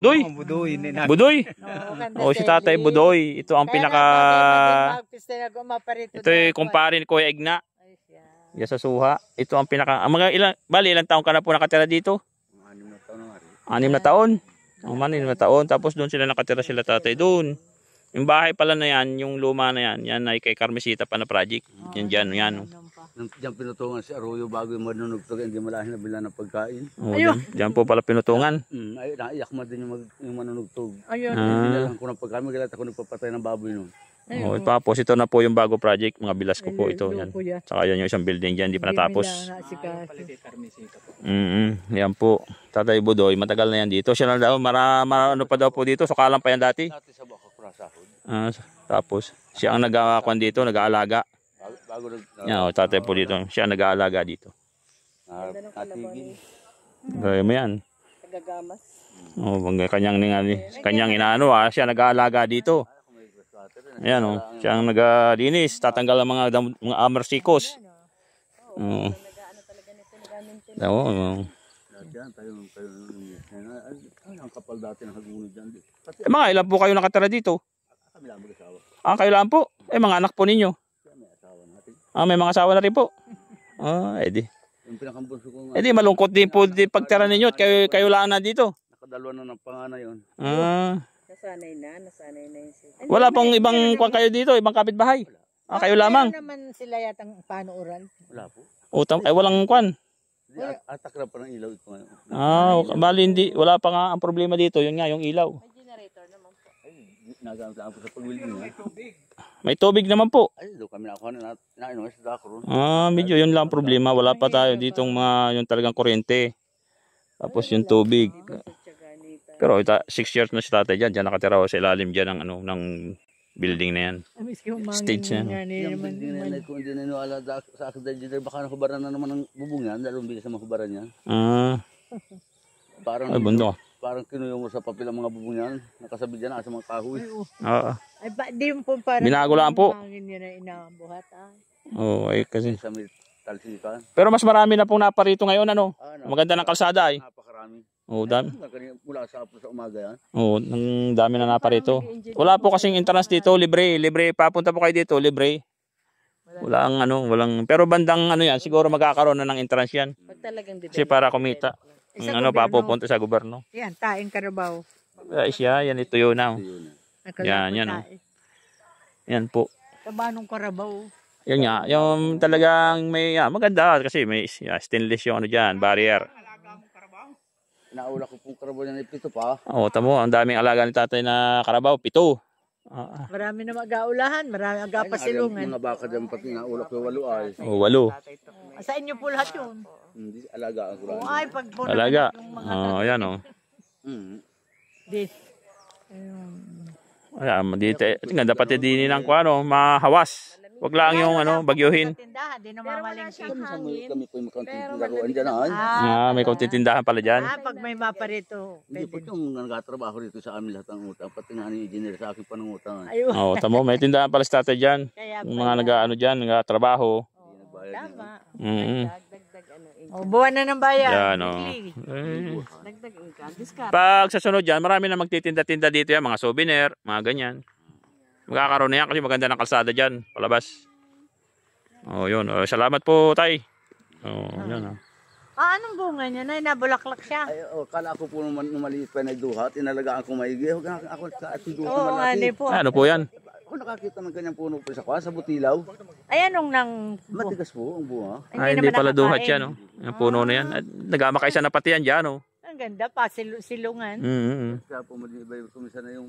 Doy? Budoy. Budoy? Oo, Si Tatay Budoy. Ito ang pinaka... Ito yung kumpare ni Kuya Igna. Yan sa Suha. Ito ang pinaka... Ang mga ilang taon ka na po nakatira dito? 6 na taon. 6 na taon. Tapos doon sila nakatira sila tatay doon. Yung bahay pala na yan, yung luma na yan, yan ay kay Carmesita pa na project. Yan dyan, yan. Diyan pinutungan si Arroyo bago yung manunugtog, hindi malahin na bila ng pagkain. Dyan po pala pinutungan. Ay, naiyak mo din yung manunugtog. Ayun. Binalang ko ng pagkain, magalat ako nagpapatay ng baboy nun. Tapos ito na po yung bago project, mga bilas ko po ito. Yan. Saka yan yung isang building dyan, hindi pa natapos. Yan po. Tatay Budoy, matagal na yan dito. Siya na daw, ano pa daw po dito, sukalan pa yan dati. Dati sa baka kurasahod. Tapos, siya ang nag-akuan dito, nag-aalaga. Bago Yan, tatay po dito. Siya ang nag-aalaga dito. natigil. Gaya mo yan. Tagagamas. Kanyang inaano siya nag-aalaga dito. Ayan siya ang nag-linis, tatanggal ang mga amarsikos. Ang kapal dati ng hagulod dyan. Mga ilan po kayo nakatira dito? Kami lang mag-asawa. Kayo lang po. Mga anak po ninyo. May asawa natin. May mga asawa na rin po. Edi. Yung pinakambunso ko nga. Edi malungkot din po din pagtira ninyo at kayo lang na dito. Nakadalwa na ng panganay yun. Nasanay na yun sila. Wala pang ibang kwan kayo dito, ibang kapitbahay. Kayo lamang. Wala naman sila yatang panuuran. Wala po. Walang kwan. Atak na pa ng ilaw ito ngayon. Bali hindi, wala pa nga ang problema dito, yun nga yung ilaw. May generator naman po. Ay, nagamit ako sa pag-welding nga. May tubig naman po. Ay, doon kami nakuha na sa Dakron. Medyo yun lang problema, wala pa tayo ditong yung talagang kuryente. Tapos yung tubig. Pero 6 years na si tatay dyan, nakatira sa ilalim dyan ng building na yan. Stage na yan. Yung building na yan, kung hindi naniwala sa akin dahil baka nakubaran na naman ng bubong yan, dalawang bilis na makubaran yan. Ay, bundok. Parang kinuyo mo sa papel ang mga bubong yan, nakasabit dyan sa mga kahoy. Ay, di po parang binago lang po. hangin yun na inabuhat. Ay kasi. Sa may talsikan. Pero mas marami na pong naparito ngayon, maganda ng kalsada ay. Napakarami. Dami. Mula sa umaga yan. Ng dami na naparito. Wala po kasing entrance dito, libre. Papunta po kayo dito, libre. Walang pero bandang yan, siguro magkakaroon na ng entrance yan. Kasi para kumita. Papupunta sa gobyerno. Yan, Taing Carabao. Yan ito yun na. Yan. Yan po. Tabanong Carabao. Yan nga, yung talagang may maganda kasi may stainless yung barrier. Naula ko pong Carabao yan, 7 pa. Tamo, ang daming alaga ni tatay na Carabao, 7. Marami na mag-aulahan, marami agapasilungan. Mga baka dyan pati naula ko 8 ay. 8. Sa inyo po lahat yun. Hindi, alaga ang kurang. Ay, pag alaga. Ayan This. Dito, dapat din ng mahawas. Wag lang yung bagyuhin. Di na mamalengke. Kami po yung makanting laruan dyan ay. May kaunting tindahan pala dyan. Pag may mapa rito. Hindi po yung nagtatrabaho rito sa amin lahat ng utang. Pati nga ni engineer sa akin pa ng utang. Tamo, may tindahan pala sa tatay dyan. Yung mga nag-trabaho. Tama. Buwan na ng bayan. Dagdag income. Pag sa sunod dyan, marami na magtitinda-tinda dito yan. Mga souvenir, mga ganyan. Magkakaroon na yan kasi maganda ng kalsada dyan, palabas. Yun. Salamat po, tay. Yan. Anong bunga niya? Nabulaklak siya. Ay, kala ko po nung maliit pa na duhat, inalagaan ko maigi. Ako atiduhat Oo, malaki. Ano po yan? Ako nakakita ng kanyang puno po sa Butilaw. Ay, anong nang... Matigas po ang bunga. Hindi pala duhat yan. Yung puno na yan. Nagmakaisa na pati yan dyan. Ang ganda pa, silungan. Kaya po, kumisa na yung